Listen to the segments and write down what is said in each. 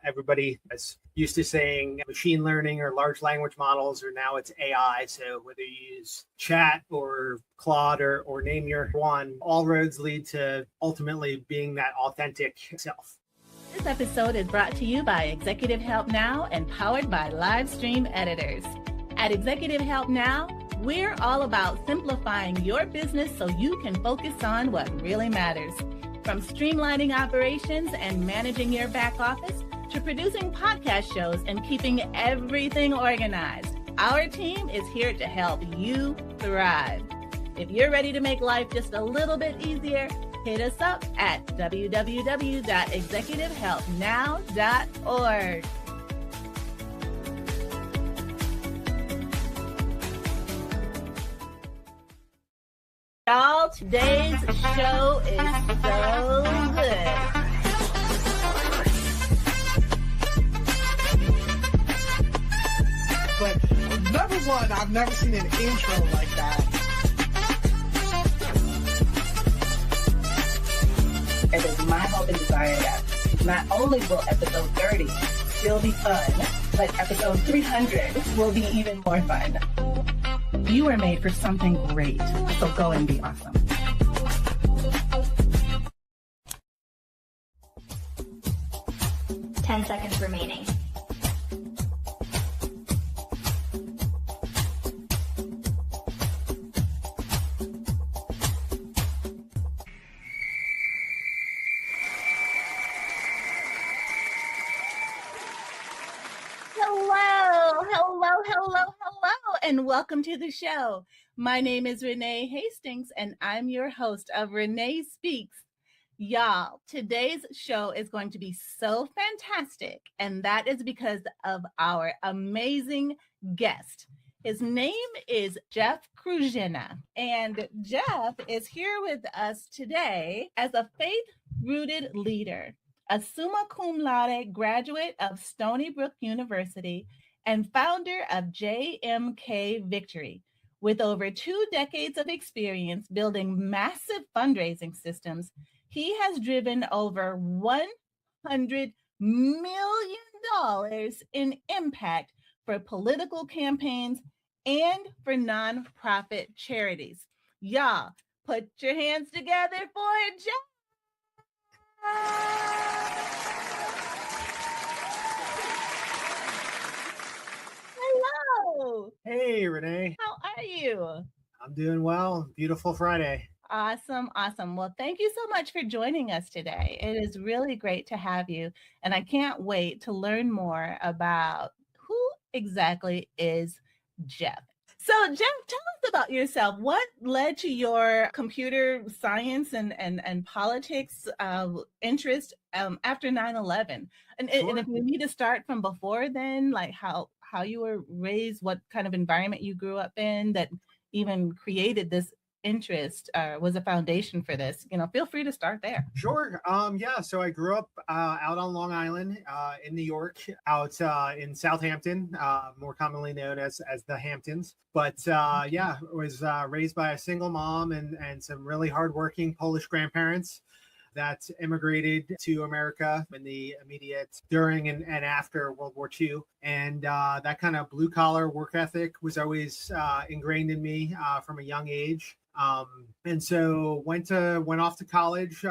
everybody is used to saying machine learning or large language models, or now it's AI. So whether you use chat or Claude or name your one, all roads lead to ultimately being that authentic self. This episode is brought to you by Executive Help Now and powered by Livestream Editors. At Executive Help Now, we're all about simplifying your business so you can focus on what really matters. From streamlining operations and managing your back office to producing podcast shows and keeping everything organized, our team is here to help you thrive. If you're ready to make life just a little bit easier, hit us up at www.executivehelpnow.org. Y'all, today's show is so good. But number one, I've never seen an intro like that. It is my hope and desire that not only will episode 30 still be fun, but episode 300 will be even more fun. You are made for something great, so go and be awesome. Ten seconds remaining. Hello, and welcome to the show. My name is Renee Hastings, and I'm your host of Renee Speaks. Y'all, today's show is going to be so fantastic, and that is because of our amazing guest. His name is Jeff Kruszyna, and Jeff is here with us today as a faith-rooted leader, a Summa Cum Laude graduate of Stony Brook University, and founder of JMK Victory. With over 2 decades of experience building massive fundraising systems, he has driven over $100 million in impact for political campaigns and for nonprofit charities. Y'all, put your hands together for Jeff. Hello. Hey, Renee. How are you? I'm doing well. Beautiful Friday. Awesome. Well, thank you so much for joining us today. It is really great to have you. And I can't wait to learn more about who exactly is Jeff. So, Jeff, tell us about yourself. What led to your computer science and politics interest after 9/11? And if we need to start from before then, like how you were raised, what kind of environment you grew up in that even created this interest, was a foundation for this, feel free to start there. Sure. So I grew up out on Long Island in New York, out in Southampton, more commonly known as the Hamptons. But was raised by a single mom and some really hardworking Polish grandparents that immigrated to America in the immediate during and after World War II. And that kind of blue collar work ethic was always ingrained in me from a young age. And so went off to college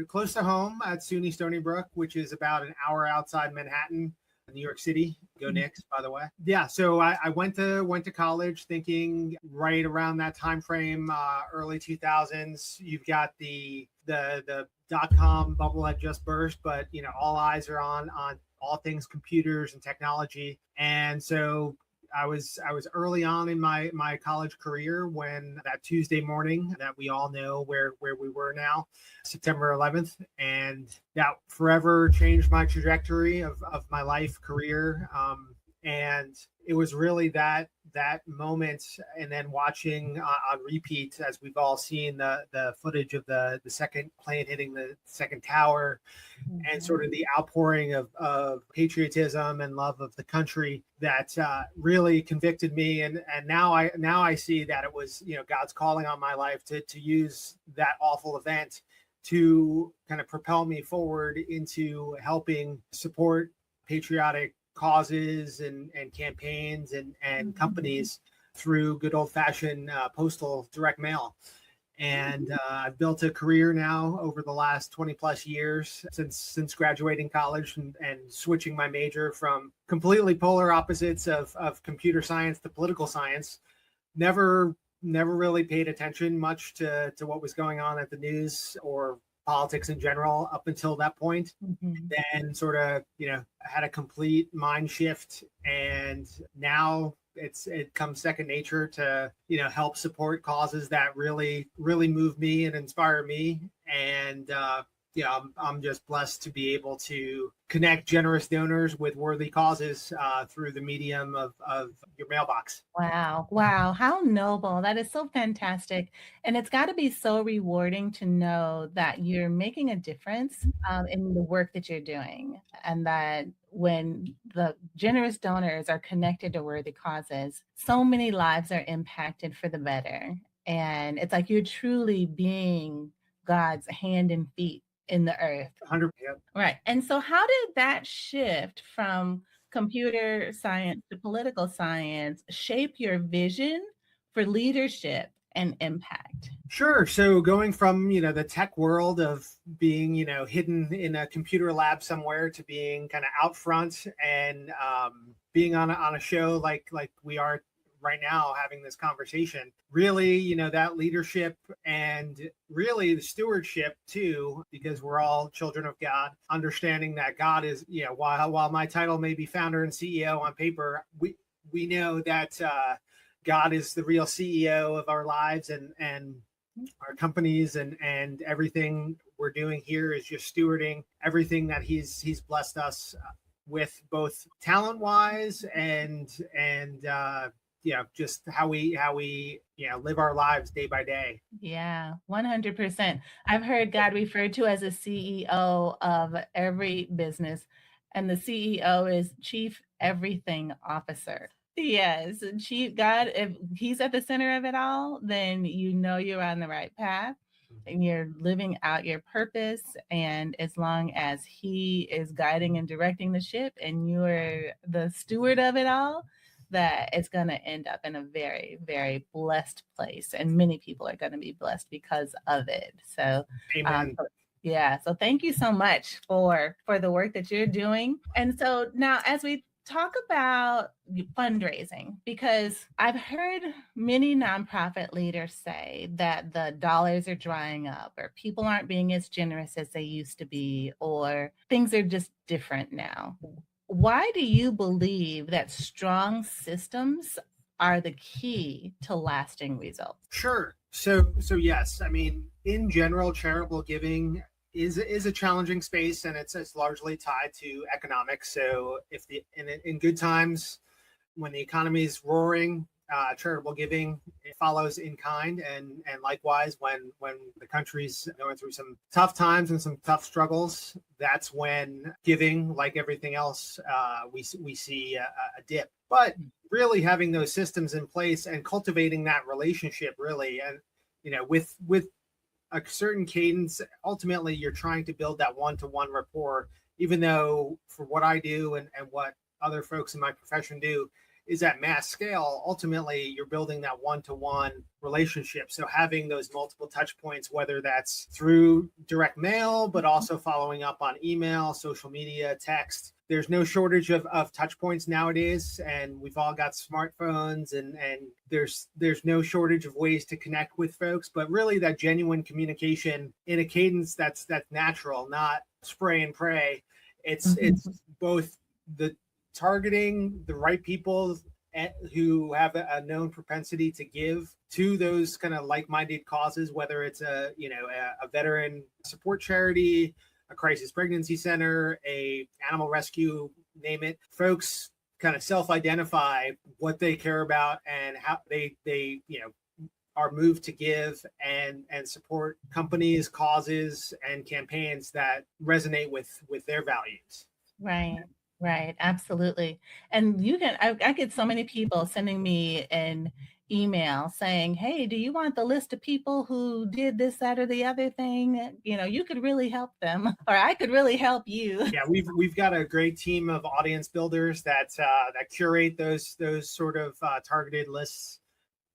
close to home at SUNY Stony Brook, which is about an hour outside Manhattan, New York City. Go Knicks, by the way. Yeah, so I went to college thinking right around that time frame, early 2000s. You've got the dot-com bubble had just burst, but all eyes are on all things computers and technology. And so I was early on in my college career when that Tuesday morning that we all know where we were now, September 11th, and that forever changed my trajectory of my life, career. And it was really that moment, and then watching on repeat, as we've all seen the footage of the second plane hitting the second tower, and sort of the outpouring of patriotism and love of the country that really convicted me. And now I see that it was God's calling on my life to use that awful event to kind of propel me forward into helping support patriotic causes and campaigns and companies through good old fashioned postal direct mail. And I've built a career now over the last 20 plus years since graduating college and switching my major from completely polar opposites of computer science to political science. Never really paid attention much to what was going on at the news or politics in general up until that point. Then sort of, had a complete mind shift. And now it comes second nature to, help support causes that really, really move me and inspire me. And, I'm just blessed to be able to connect generous donors with worthy causes through the medium of your mailbox. Wow. Wow. How noble. That is so fantastic. And it's got to be so rewarding to know that you're making a difference in the work that you're doing. And that when the generous donors are connected to worthy causes, so many lives are impacted for the better. And it's like you're truly being God's hand and feet in the earth. 100%. Right. And so how did that shift from computer science to political science shape your vision for leadership and impact? Sure. So going from, the tech world of being, hidden in a computer lab somewhere to being kind of out front and being on a show like we are right now having this conversation, really, that leadership and really the stewardship too, because we're all children of God, understanding that God is, while my title may be founder and CEO on paper, we know that God is the real CEO of our lives and our companies and everything we're doing here is just stewarding everything that he's blessed us with, both talent wise and just how we live our lives day by day. Yeah, 100%. I've heard God referred to as a CEO of every business, and the CEO is Chief Everything Officer. Yes, Chief God, if he's at the center of it all, then you're on the right path and you're living out your purpose. And as long as he is guiding and directing the ship and you're the steward of it all, that it's going to end up in a very, very blessed place. And many people are going to be blessed because of it. So, Amen. So thank you so much for the work that you're doing. And so now as we talk about fundraising, because I've heard many nonprofit leaders say that the dollars are drying up or people aren't being as generous as they used to be, or things are just different now. Why do you believe that strong systems are the key to lasting results? Sure. So yes, I mean, in general, charitable giving is a challenging space, and it's largely tied to economics. So if in good times, when the economy is roaring, charitable giving follows in kind, and likewise when the country's going through some tough times and some tough struggles, that's when giving, like everything else, we see a dip. But really having those systems in place and cultivating that relationship, really, and with a certain cadence, ultimately you're trying to build that one-to-one rapport, even though for what I do and what other folks in my profession do is at mass scale, ultimately you're building that one-to-one relationship. So having those multiple touch points, whether that's through direct mail, but also following up on email, social media, text, there's no shortage of touch points nowadays. And we've all got smartphones and there's no shortage of ways to connect with folks, but really that genuine communication in a cadence that's natural, not spray and pray. It's both the targeting the right people who have a known propensity to give to those kind of like-minded causes, whether it's a veteran support charity, a crisis pregnancy center, a animal rescue, name it. Folks kind of self-identify what they care about and how they are moved to give and support companies, causes, and campaigns that resonate with their values. Right. Right, absolutely. And I get so many people sending me an email saying, hey, do you want the list of people who did this, that, or the other thing? You could really help them, or I could really help you. Yeah, we've got a great team of audience builders that curate those sort of targeted lists.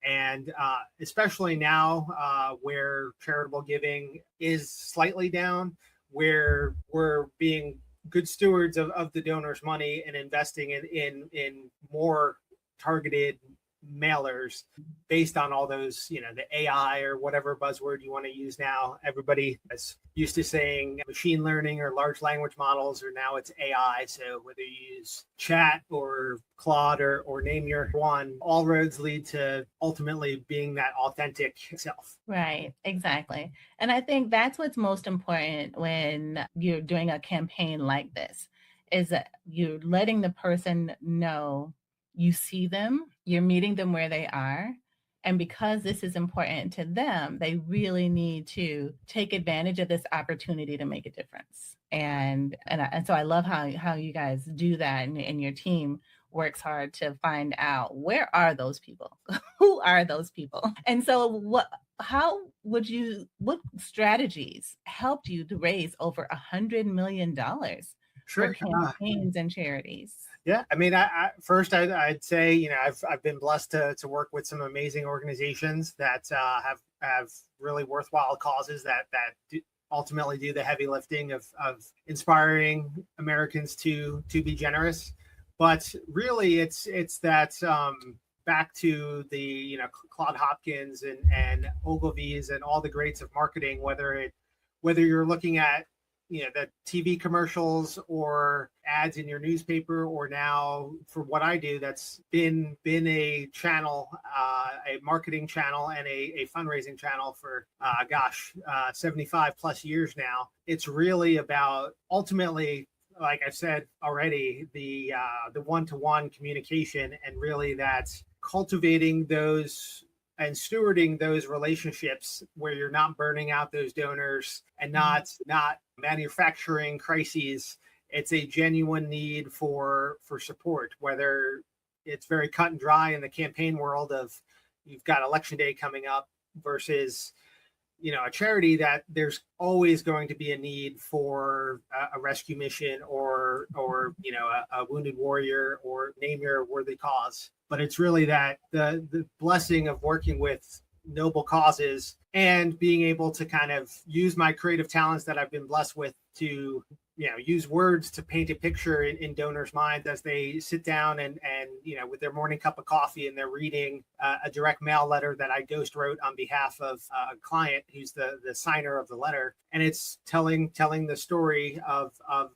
And especially now where charitable giving is slightly down, where we're being good stewards of the donors' money and investing in more targeted mailers based on all those, the AI or whatever buzzword you want to use now. Everybody is used to saying machine learning or large language models, or now it's AI. So whether you use chat or Claude or name your one, all roads lead to ultimately being that authentic self. Right, exactly. And I think that's what's most important when you're doing a campaign like this, is that you're letting the person know you see them, you're meeting them where they are. And because this is important to them, they really need to take advantage of this opportunity to make a difference. And so I love how you guys do that, and your team works hard to find out, where are those people? Who are those people? And so what strategies helped you to raise over $100 million for campaigns and charities? Yeah, I mean, first I'd say, I've been blessed to work with some amazing organizations that have really worthwhile causes that ultimately do the heavy lifting of inspiring Americans to be generous. But really, it's that back to the Claude Hopkins and Ogilvy's and all the greats of marketing, whether you're looking at the TV commercials or ads in your newspaper, or now for what I do, that's been a channel, a marketing channel and a fundraising channel for 75 plus years now. It's really about, ultimately, like I've said already, the one-to-one communication, and really that's cultivating those and stewarding those relationships where you're not burning out those donors and not manufacturing crises. It's a genuine need for support, whether it's very cut and dry in the campaign world of, you've got election day coming up, versus a charity that there's always going to be a need for a rescue mission or a wounded warrior, or name your worthy cause. But it's really that the blessing of working with noble causes and being able to kind of use my creative talents that I've been blessed with to use words to paint a picture in donors' minds as they sit down and with their morning cup of coffee, and they're reading a direct mail letter that I ghost wrote on behalf of a client who's the signer of the letter. And it's telling the story of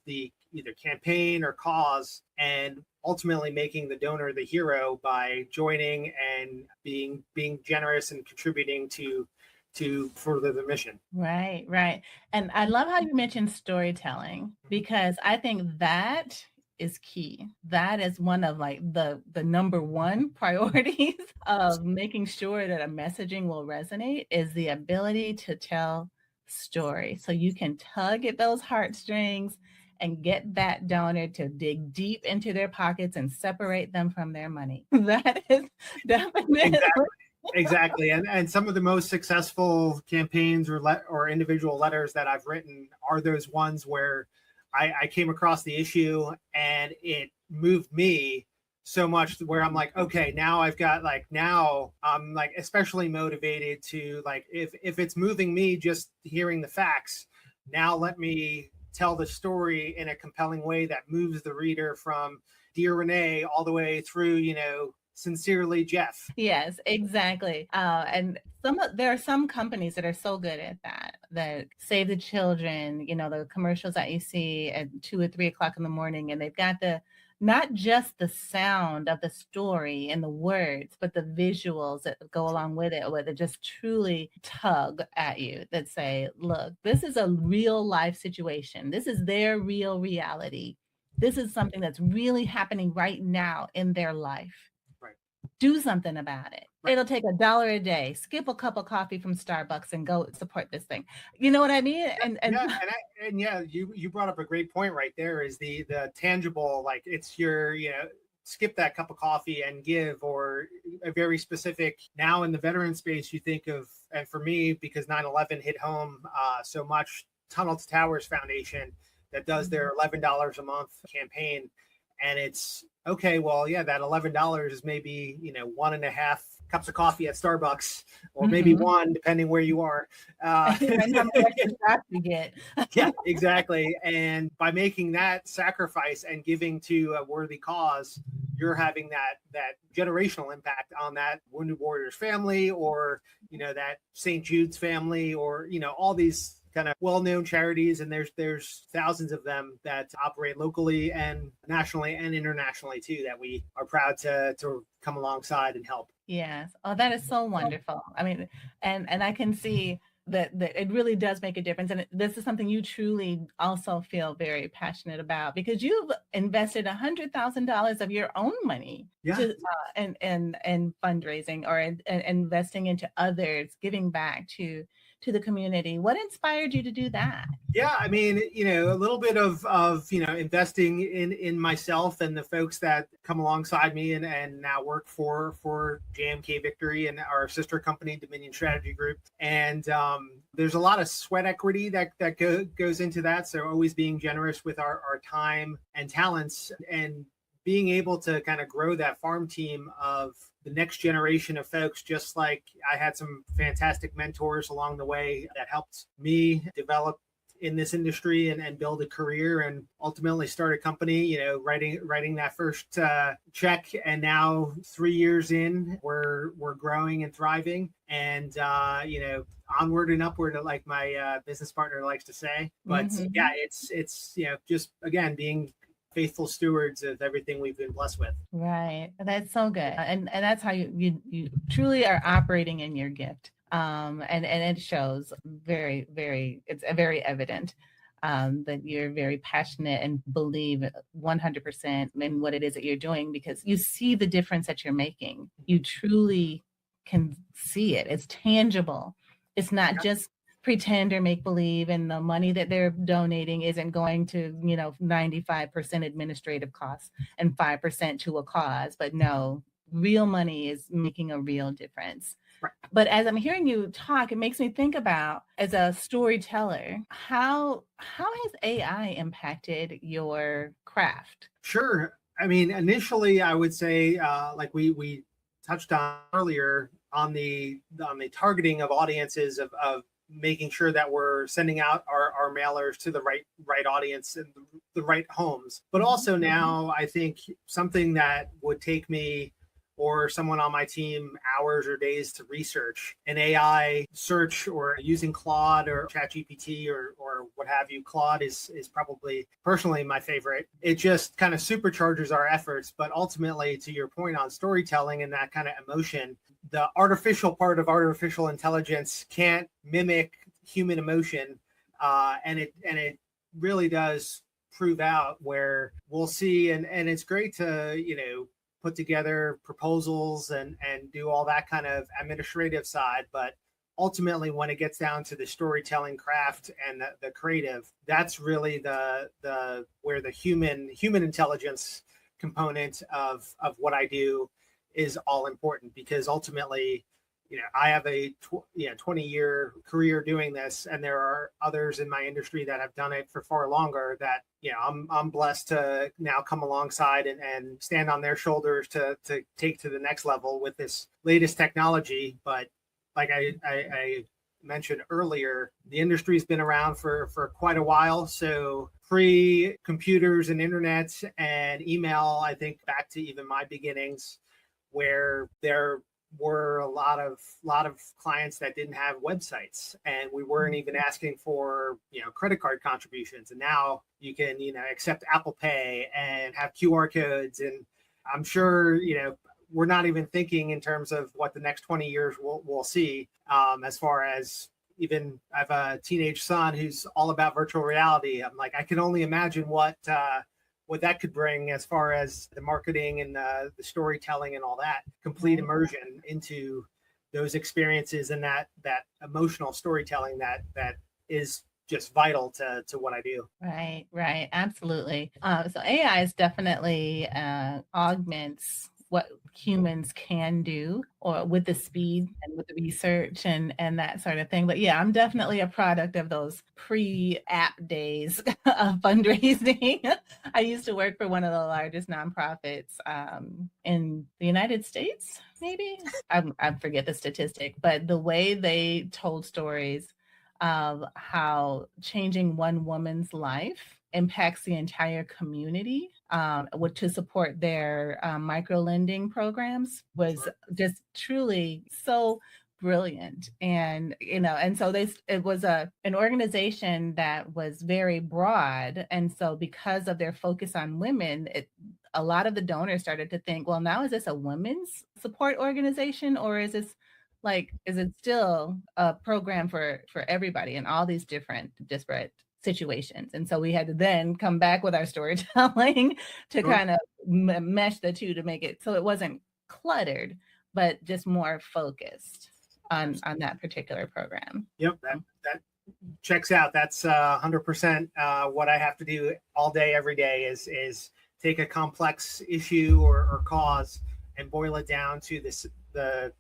the either campaign or cause, and ultimately making the donor the hero by joining and being generous and contributing to further the mission. Right. And I love how you mentioned storytelling, because I think that is key. That is one of the number one priorities of making sure that a messaging will resonate, is the ability to tell story. So you can tug at those heartstrings and get that donor to dig deep into their pockets and separate them from their money. That is definitely Exactly. And some of the most successful campaigns or individual letters that I've written are those ones where I came across the issue and it moved me so much, where I'm like, okay, now now I'm especially motivated to, if it's moving me just hearing the facts, now let me tell the story in a compelling way that moves the reader from Dear Renee all the way through, sincerely Jeff. Yes, exactly. And there are some companies that are so good at that Save the Children, the commercials that you see at 2 or 3 o'clock in the morning, and they've got not just the sound of the story and the words, but the visuals that go along with it, where they just truly tug at you, that say, look, this is a real life situation. This is their real reality. This is something that's really happening right now in their life. Right. Do something about it. it'll take $1 a day, skip a cup of coffee from Starbucks and go support this thing. You know what I mean? And yeah, you brought up a great point right there, is the tangible, like it's your, skip that cup of coffee and give, or a very specific. Now in the veteran space, you think of, and for me, because 9/11 hit home so much, Tunnel to Towers Foundation that does their $11 a month campaign. And it's okay, well, yeah, that $11 is maybe, 1.5 cups of coffee at Starbucks, or maybe one, depending where you are. And how much extra cash you get. Yeah, exactly. And by making that sacrifice and giving to a worthy cause, you're having that generational impact on that Wounded Warriors family, or, that St. Jude's family, or, all these kind of well-known charities. And there's thousands of them that operate locally and nationally and internationally too, that we are proud to come alongside and help. Yes. Oh, that is so wonderful. I mean, and I can see that it really does make a difference. And this is something you truly also feel very passionate about, because you've invested $100,000 of your own money to, in fundraising, or investing into others, giving back to the community. What inspired you to do that? Yeah, I mean, a little bit of investing in myself and the folks that come alongside me and now work for JMK Victory and our sister company, Dominion Strategy Group. And there's a lot of sweat equity that goes into that. So always being generous with our time and talents, and being able to kind of grow that farm team of the next generation of folks. Just like I had some fantastic mentors along the way that helped me develop in this industry and build a career, and ultimately start a company, writing that first check. And now 3 years in, we're growing and thriving, and onward and upward, like my business partner likes to say. But yeah, it's just, again, being faithful stewards of everything we've been blessed with. Right. That's so good. And that's how you truly are operating in your gift. And it shows very, very, it's very evident that you're very passionate and believe 100% in what it is that you're doing, because you see the difference that you're making. You truly can see it. It's tangible. It's not just pretend or make believe, and the money that they're donating isn't going to 95% administrative costs and 5% to a cause. But no, real money is making a real difference. Right. But as I'm hearing you talk, it makes me think about, as a storyteller, how has AI impacted your craft? Sure. I mean, initially, I would say, like we touched on earlier, on the targeting of audiences, of making sure that we're sending out our mailers to the right audience and the right homes. But also now, I think something that would take me or someone on my team hours or days to research, an AI search, or using Claude or ChatGPT or what have you. Claude is probably personally my favorite. It just kind of supercharges our efforts. But ultimately, to your point on storytelling and that kind of emotion, the artificial part of artificial intelligence can't mimic human emotion, and it really does prove out, where we'll see, and it's great to put together proposals and do all that kind of administrative side, but ultimately, when it gets down to the storytelling craft and the creative, that's really the where the human intelligence component of what I do is all important. Because ultimately, I have a 20-year career doing this, and there are others in my industry that have done it for far longer, that I'm blessed to now come alongside and stand on their shoulders to take to the next level with this latest technology. But like I mentioned earlier, the industry's been around for quite a while. So pre-computers and internet and email, I think back to even my beginnings, where there were a lot of clients that didn't have websites, and we weren't even asking for credit card contributions. And now you can accept Apple Pay and have QR codes, and I'm sure we're not even thinking in terms of what the next 20 years we'll see, as far as, even I have a teenage son who's all about virtual reality. I'm like, I can only imagine what what that could bring as far as the marketing and the storytelling and all that, complete immersion into those experiences and that emotional storytelling that is just vital to what I do. Right. Absolutely. So AI is definitely augments what humans can do, or with the speed and with the research and that sort of thing. But yeah, I'm definitely a product of those pre-app days of fundraising. I used to work for one of the largest nonprofits in the United States, maybe. I forget the statistic, but the way they told stories of how changing one woman's life impacts the entire community to support their micro lending programs was just truly so brilliant. And so it was an organization that was very broad, and so because of their focus on women, a lot of the donors started to think, well, now is this a women's support organization, or is it still a program for everybody in all these different disparate situations? And so we had to then come back with our storytelling to kind of mesh the two to make it so it wasn't cluttered, but just more focused on that particular program. Yep, that checks out. That's 100% what I have to do all day, every day is take a complex issue or cause and boil it down to the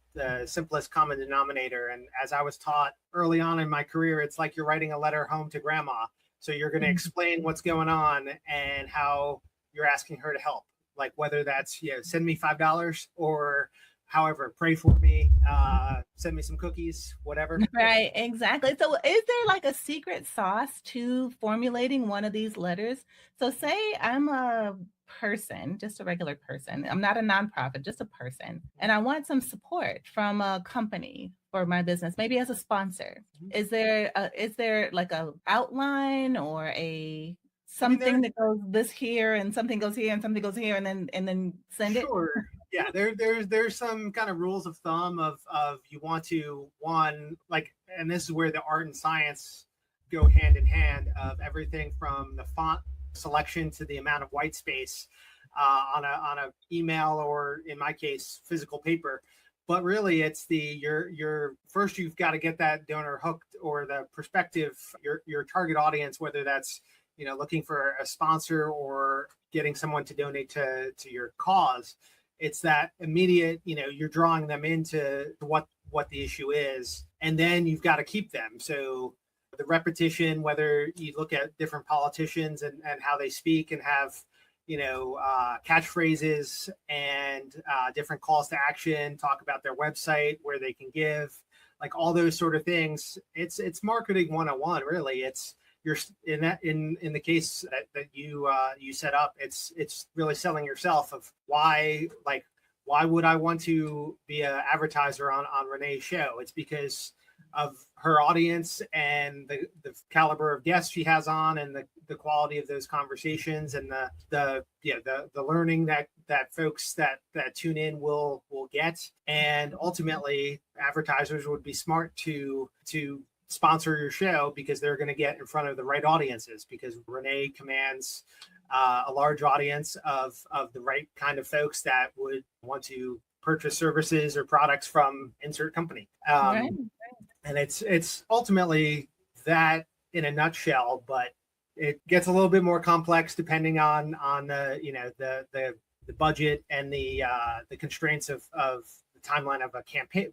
simplest common denominator. And as I was taught early on in my career, it's like you're writing a letter home to grandma. So you're going to explain what's going on and how you're asking her to help. Like whether that's, send me $5 or however, pray for me, send me some cookies, whatever. Right, exactly. So is there like a secret sauce to formulating one of these letters? So say I'm a person, just a regular person. I'm not a nonprofit, just a person. And I want some support from a company for my business, maybe as a sponsor. Is there like a outline or something that goes this here and something goes here and something goes here and then send it? Sure. Yeah, there's some kind of rules of thumb of you want to and this is where the art and science go hand in hand, of everything from the font selection to the amount of white space on a email, or in my case, physical paper. But really, it's your first, you've got to get that donor hooked, or the prospective, your target audience, whether that's looking for a sponsor or getting someone to donate to your cause. It's that immediate, you're drawing them into what the issue is, and then you've got to keep them. So the repetition, whether you look at different politicians and how they speak and have, catchphrases and different calls to action, talk about their website, where they can give, like all those sort of things. It's marketing 101, really. It's in the case that you set up, it's really selling yourself of why would I want to be an advertiser on Renee's show? It's because of her audience and the caliber of guests she has on, and the quality of those conversations, and the learning that folks that tune in will get. And ultimately, advertisers would be smart to sponsor your show, because they're going to get in front of the right audiences, because Renee commands a large audience of the right kind of folks that would want to purchase services or products from insert company. Right. And it's ultimately that in a nutshell, but it gets a little bit more complex depending on the budget and the constraints of the timeline of a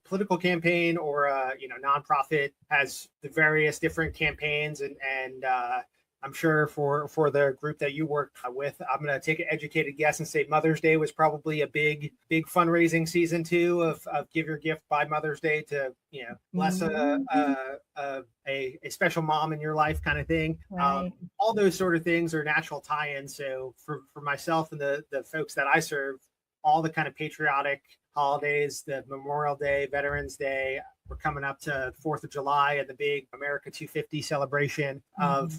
political campaign, or a nonprofit has the various different campaigns, and I'm sure for the group that you worked with, I'm going to take an educated guess and say Mother's Day was probably a big fundraising season too, of give your gift by Mother's Day to bless a special mom in your life, kind of thing. Right. All those sort of things are natural tie-ins. So for myself and the folks that I serve, all the kind of patriotic holidays, the Memorial Day, Veterans Day, we're coming up to 4th of July and the big America 250 celebration of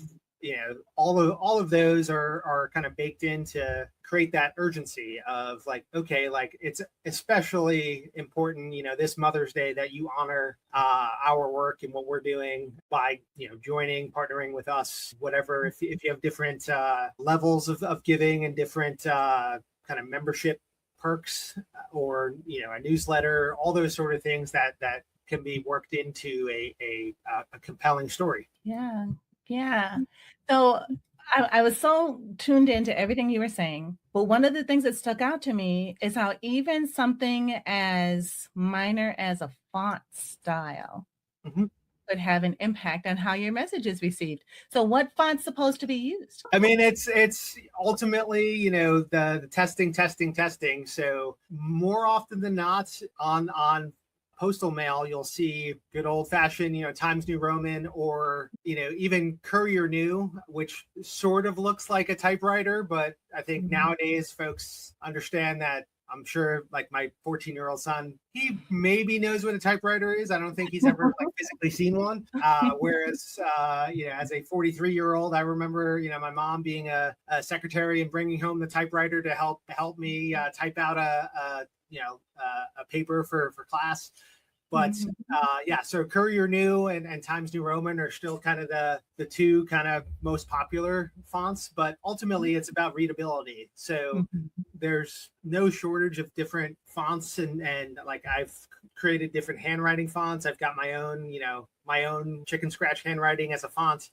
all of those are kind of baked in to create that urgency of like, okay, like it's especially important, this Mother's Day that you honor our work and what we're doing by, joining, partnering with us, whatever. If you have different levels of giving and different kind of membership perks or, a newsletter, all those sort of things that can be worked into a compelling story. Yeah. Yeah. So I was so tuned into everything you were saying, but one of the things that stuck out to me is how even something as minor as a font style could have an impact on how your message is received. So what font's supposed to be used? I mean, it's ultimately, the testing. So more often than not on postal mail, you'll see good old fashioned, Times New Roman, or, even Courier New, which sort of looks like a typewriter. But I think nowadays folks understand that. I'm sure like my 14-year-old son, he maybe knows what a typewriter is. I don't think he's ever physically seen one. Whereas, as a 43-year-old, I remember, my mom being a secretary and bringing home the typewriter to help me type out a paper for class. But so Courier New and Times New Roman are still kind of the two kind of most popular fonts, but ultimately it's about readability. So there's no shortage of different fonts, and like I've created different handwriting fonts. I've got my own chicken scratch handwriting as a font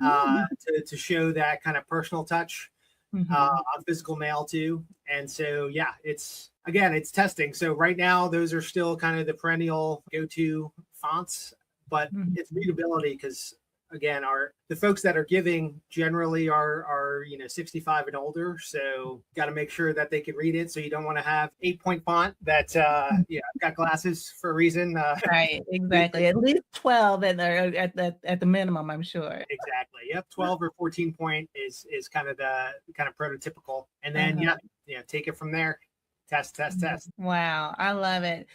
to show that kind of personal touch on physical mail too. And so, it's testing. So right now, those are still kind of the perennial go-to fonts, but it's readability because, again, the folks that are giving generally are 65 and older. So got to make sure that they can read it. So you don't want to have 8-point font that, I've got glasses for a reason. Right, exactly. At least 12 at the minimum, I'm sure. Exactly. Yep. 12 or 14 point is kind of the prototypical. And then, take it from there. Test. Wow, I love it.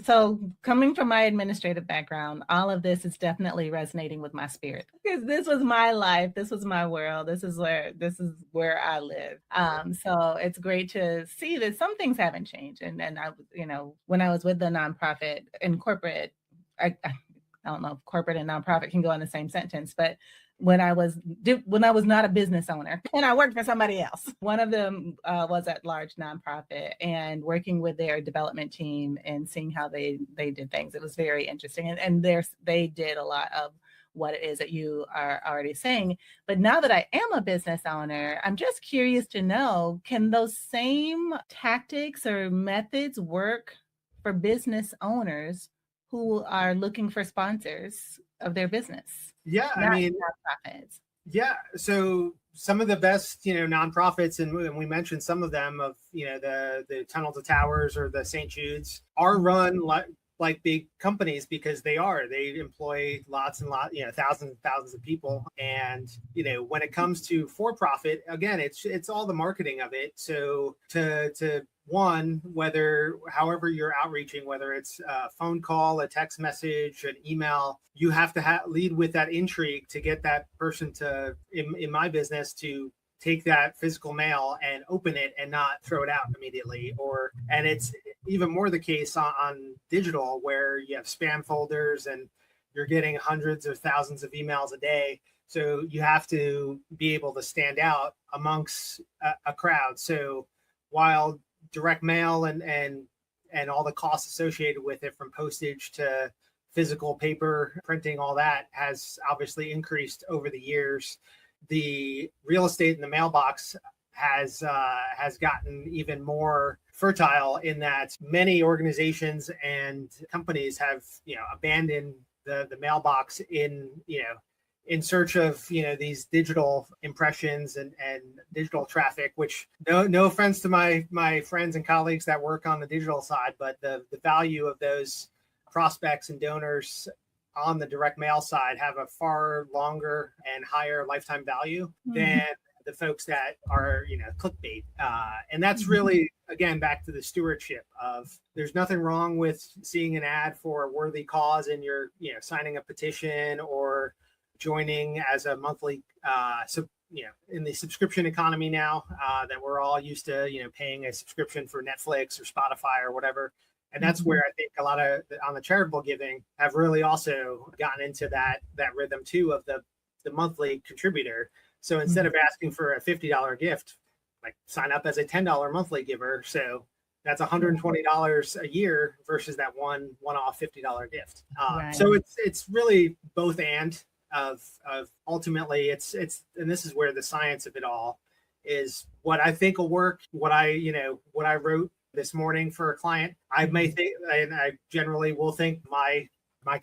So coming from my administrative background, all of this is definitely resonating with my spirit because this was my life. This was my world. This is where I live. So it's great to see that some things haven't changed. And I, when I was with the nonprofit and corporate, I don't know if corporate and nonprofit can go in the same sentence, but when I was not a business owner and I worked for somebody else. One of them was at large nonprofit and working with their development team and seeing how they did things. It was very interesting. And they did a lot of what it is that you are already saying. But now that I am a business owner, I'm just curious to know, can those same tactics or methods work for business owners who are looking for sponsors of their business? Yeah, I mean, nonprofits. Yeah, so some of the best, nonprofits, and we mentioned some of them of, the Tunnel to Towers or the St. Jude's are run like big companies because they employ lots and lots, thousands and thousands of people. And, when it comes to for-profit, again, it's all the marketing of it. So to one, however you're outreaching, whether it's a phone call, a text message, an email, you have to lead with that intrigue to get that person to, in my business, to take that physical mail and open it and not throw it out immediately. And it's even more the case on digital, where you have spam folders and you're getting hundreds of thousands of emails a day. So you have to be able to stand out amongst a crowd. So while direct mail and all the costs associated with it, from postage to physical paper, printing, all that has obviously increased over the years. The real estate in the mailbox has gotten even more fertile in that many organizations and companies have abandoned the mailbox in search of these digital impressions and digital traffic, which no offense to my friends and colleagues that work on the digital side, but the value of those prospects and donors on the direct mail side have a far longer and higher lifetime value than the folks that are clickbait, and that's really, again, back to the stewardship of, there's nothing wrong with seeing an ad for a worthy cause and you're signing a petition or joining as a monthly, in the subscription economy now, that we're all used to, paying a subscription for Netflix or Spotify or whatever. And that's where I think a lot of on the charitable giving have really also gotten into that rhythm too of the monthly contributor. So instead of asking for a $50 gift, like sign up as a $10 monthly giver. So that's $120 a year versus that one-off $50 gift. Right. So it's really both and of ultimately it's and this is where the science of it all is. What I think will work, what I wrote this morning for a client, I may think, and I generally will think my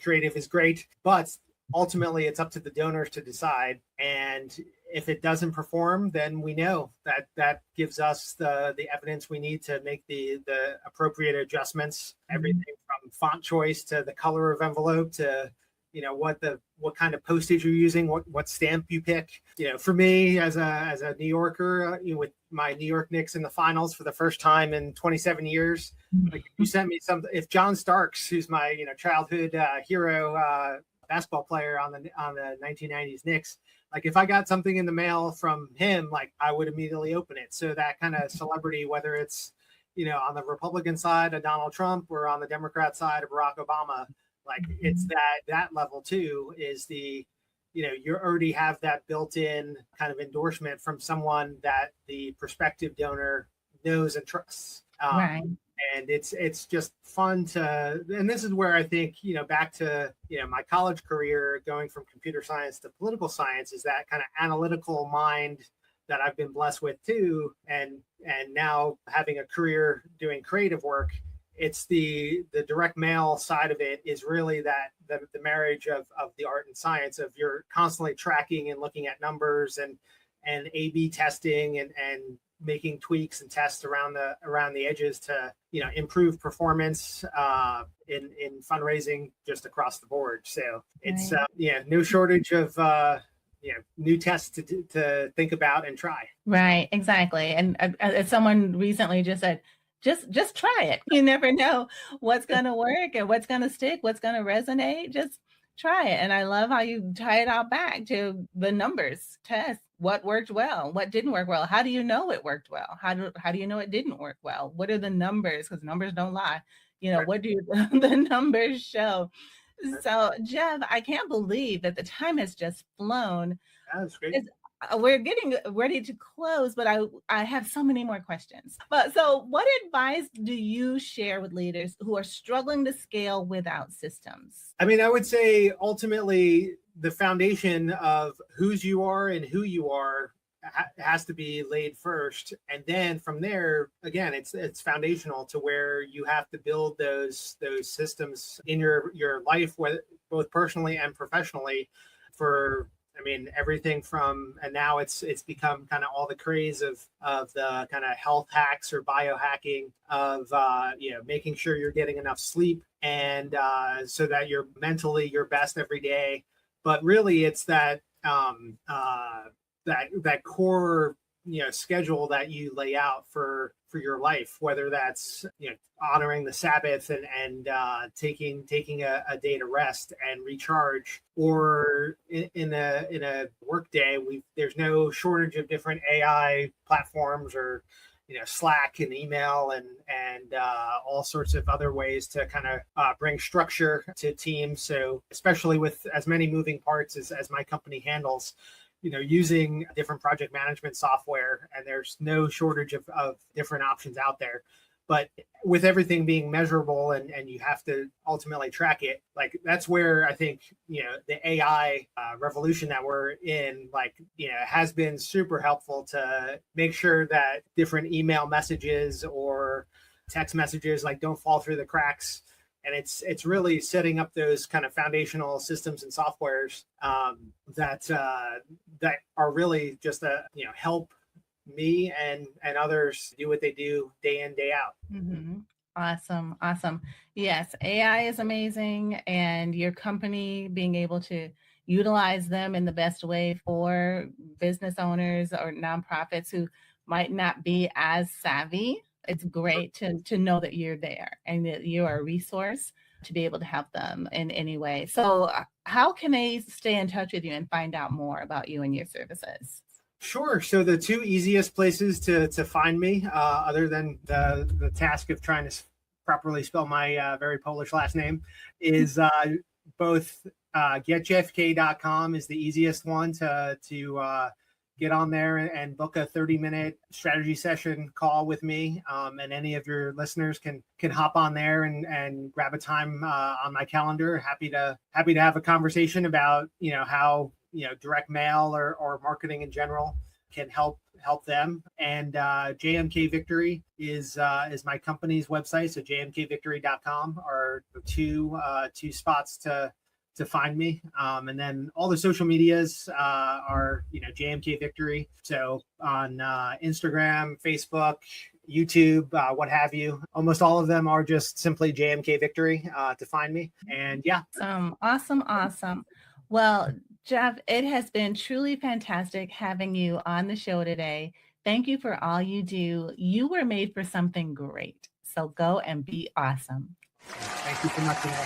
creative is great, but ultimately it's up to the donors to decide. And if it doesn't perform, then we know that gives us the evidence we need to make the appropriate adjustments, everything from font choice to the color of envelope to what kind of postage you're using, what stamp you pick. For me as a New Yorker, with my New York Knicks in the finals for the first time in 27 years, like if you sent me if John Starks, who's my childhood hero basketball player on the 1990s Knicks, like if I got something in the mail from him, like I would immediately open it. So that kind of celebrity, whether it's on the Republican side of Donald Trump or on the Democrat side of Barack Obama, like it's that level too, is the you already have that built-in kind of endorsement from someone that the prospective donor knows and trusts. Right. And it's just fun and this is where I think, back to, my college career, going from computer science to political science, is that kind of analytical mind that I've been blessed with too. And now having a career doing creative work, it's the direct mail side of it is really that the marriage of the art and science of you're constantly tracking and looking at numbers and A/B testing and making tweaks and tests around the edges to improve performance in fundraising just across the board. So it's no shortage of new tests to think about and try. Right, exactly. And as someone recently just said, just try it. You never know what's going to work and what's going to stick, what's going to resonate. Just try it. And I love how you tie it all back to the numbers test. What worked well? What didn't work well? How do you know it worked well? How do you know it didn't work well? What are the numbers? Because numbers don't lie. Right. What do the numbers show? So, Jeff, I can't believe that the time has just flown. That's great. We're getting ready to close, but I have so many more questions. So what advice do you share with leaders who are struggling to scale without systems? I mean, I would say ultimately the foundation of whose you are and who you are has to be laid first. And then from there, again, it's foundational to where you have to build those systems in your life, both personally and professionally, for everything from, and now it's become kind of all the craze of the kind of health hacks or biohacking of, making sure you're getting enough sleep and so that you're mentally your best every day. But really it's that core, schedule that you lay out for your life, whether that's, honoring the Sabbath and taking a day to rest and recharge, or in a work day, there's no shortage of different AI platforms or, Slack and email and all sorts of other ways to kind of bring structure to teams. So especially with as many moving parts as my company handles, using different project management software, and there's no shortage of different options out there. But with everything being measurable and you have to ultimately track it, like that's where I think, the AI revolution that we're in, has been super helpful to make sure that different email messages or text messages don't fall through the cracks. And it's really setting up those kind of foundational systems and softwares that are really just help me and others do what they do day in, day out. Mm-hmm. Awesome. Yes, AI is amazing, and your company being able to utilize them in the best way for business owners or nonprofits who might not be as savvy. It's great to know that you're there and that you're a resource to be able to help them in any way. So how can they stay in touch with you and find out more about you and your services? Sure. So the two easiest places to find me, other than the task of trying to properly spell my very Polish last name, is both getjfk.com is the easiest one to get on there and book a 30-minute strategy session call with me. And any of your listeners can hop on there and grab a time on my calendar. Happy to have a conversation about, how, direct mail or marketing in general can help them. And JMK Victory is my company's website. So jmkvictory.com are the two spots to find me. And then all the social medias are, JMK Victory. So on Instagram, Facebook, YouTube, what have you. Almost all of them are just simply JMK Victory to find me. And yeah. Awesome. Well, Jeff, it has been truly fantastic having you on the show today. Thank you for all you do. You were made for something great. So go and be awesome. Thank you so much, Renee.